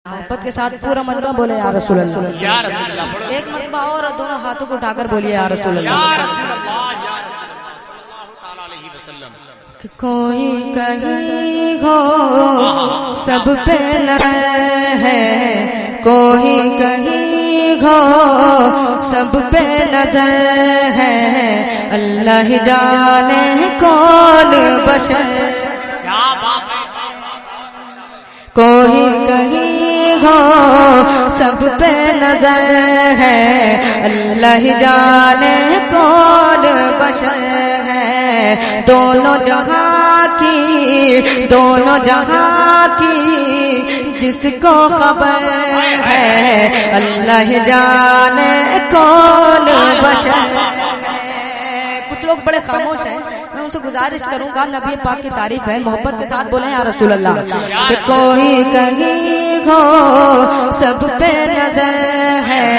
محبت کے ساتھ پورا مرتبہ بولے یا رسول اللہ، یا رسول اللہ، ایک مرتبہ اور دونوں ہاتھوں کو اٹھا کر بولیے یا رسول اللہ، یا رسول اللہ، یا رسول اللہ صلی اللہ تعالی علیہ وسلم۔ کہ کوئی کہیں ہو سب پہ نظر ہے، کوئی کہیں ہو سب پہ نظر ہے، اللہ ہی جانے کون بشر، کیا بات ہے، کوئی کہیں ہو سب پہ نظر ہے، اللہ ہی جانے کون بشر ہے، دونوں جہاں کی جس کو خبر ہے، اللہ ہی جانے کون بشر ہے۔ کچھ لوگ بڑے خاموش ہیں، میں ان سے گزارش کروں گا، نبی پاک کی تعریف ہے، محبت کے ساتھ بولیں یا رسول اللہ، کہ کوئی کہیں ہو سب پہ نظر ہے،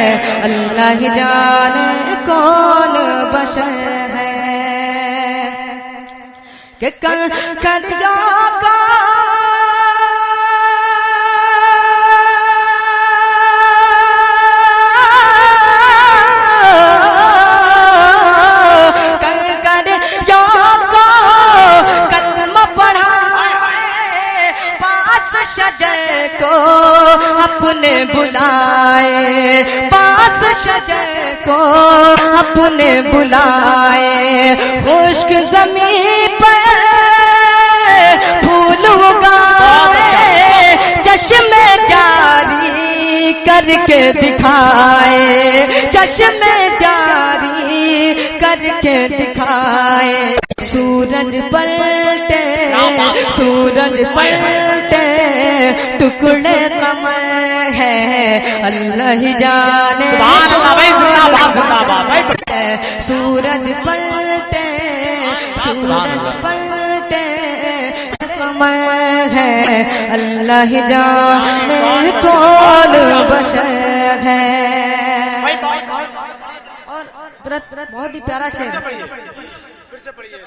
اللہ ہی جانے کون بشر ہے، کہ کر جا کا شجر کو اپنے بلائے، پاس شجر کو اپنے بلائے، خشک زمین پر پھول اگائے، چشم جاری کر کے دکھائے، چشم جاری کر کے دکھائے، سورج پلٹے ٹکڑے قمر ہے، اللہ ہی جانے سبحان اللہ بھائی، زندہ باد، زندہ باد بھائی، سورج پلٹے قمر ہے، اللہ ہی جانے کون بشر ہے۔ اور حضرت بہت ہی پیارا شعر، پھر سے پڑھیے،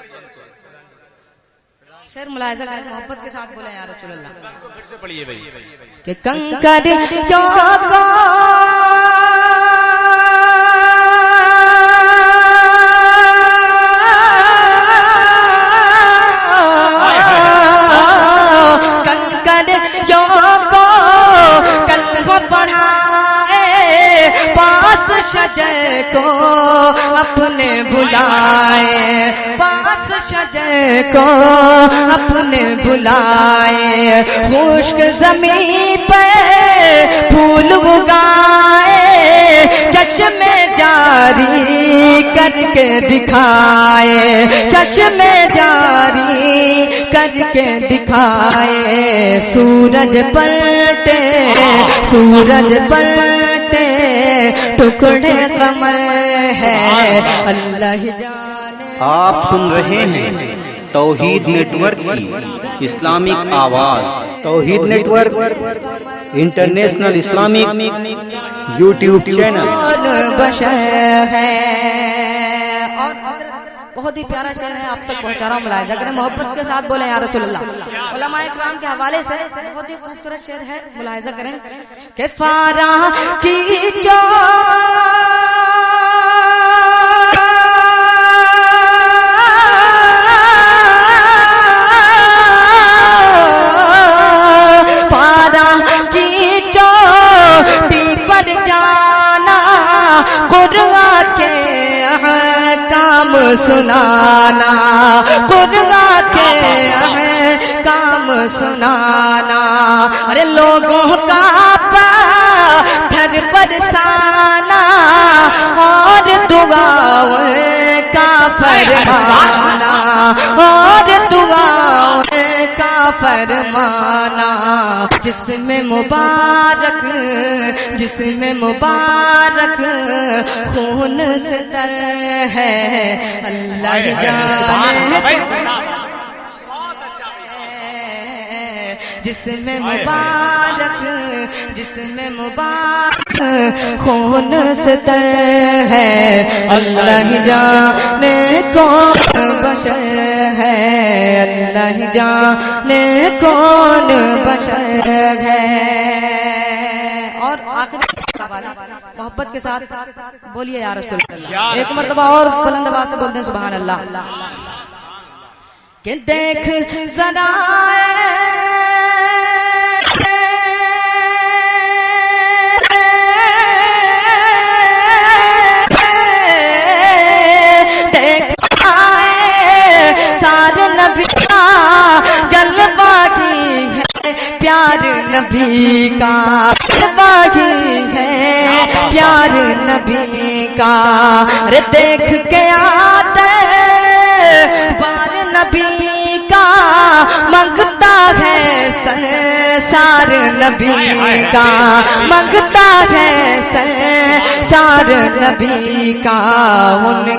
شعر ملاحظہ کریں، محبت کے ساتھ بولیں یا رسول اللہ، پھر سے پڑھیے بھائی، کہ کنکر چوکا کنکر چوکا کلمہ پڑھائے، پاس شجر کو اپنے بلائے، پاس شجر کو اپنے بلائے، خشک زمین پہ پھول اگائے، چشم جاری کر کے دکھائے، چشم جاری کر کے دکھائے، سورج پلٹے ٹکڑے قمر ہے، اللہ جانے۔ آپ سن رہے ہیں توحید نیٹ ورک کی اسلامک آواز، Tawheed network international Islamic YouTube channel. بشر ہے، اور بہت ہی پیارا شعر ہے، آپ تک پہنچا رہا ہوں، ملاحظہ کریں، محبت کے ساتھ بولیں یا رسول اللہ۔ علماء اکرام کے حوالے سے بہت ہی خوبصورت شعر ہے، ملاحظہ کریں، کہ فارا کی چوٹی پر جانا، قرآن کے احکام سنانا، قرآن کے احکام سنانا، ارے لوگوں کا پتھر برسانا، اور دعاؤں کا فرمانا، اور دعاؤں کا فرمانا، جسم مبارک خون سے تر ہے، اللہ جانے، جسم مبارک خون سے تر ہے، اللہ جانے کون بشر ہے، اللہ جانے کون بشر ہے۔ اور آخر محبت کے ساتھ بولیے یا رسول اللہ، ایک مرتبہ اور بلند آواز سے بولتے ہیں سبحان اللہ. کہ دیکھ ذرا سارے نبی کا جلوہ کی ہے، پیار نبی کا جلوہ کی ہے، پیار نبی کا. رے دیکھ کے آتے بار نبی کا منگتا ہے سار نبی کا، منگتا ہے سار نبی کا. ان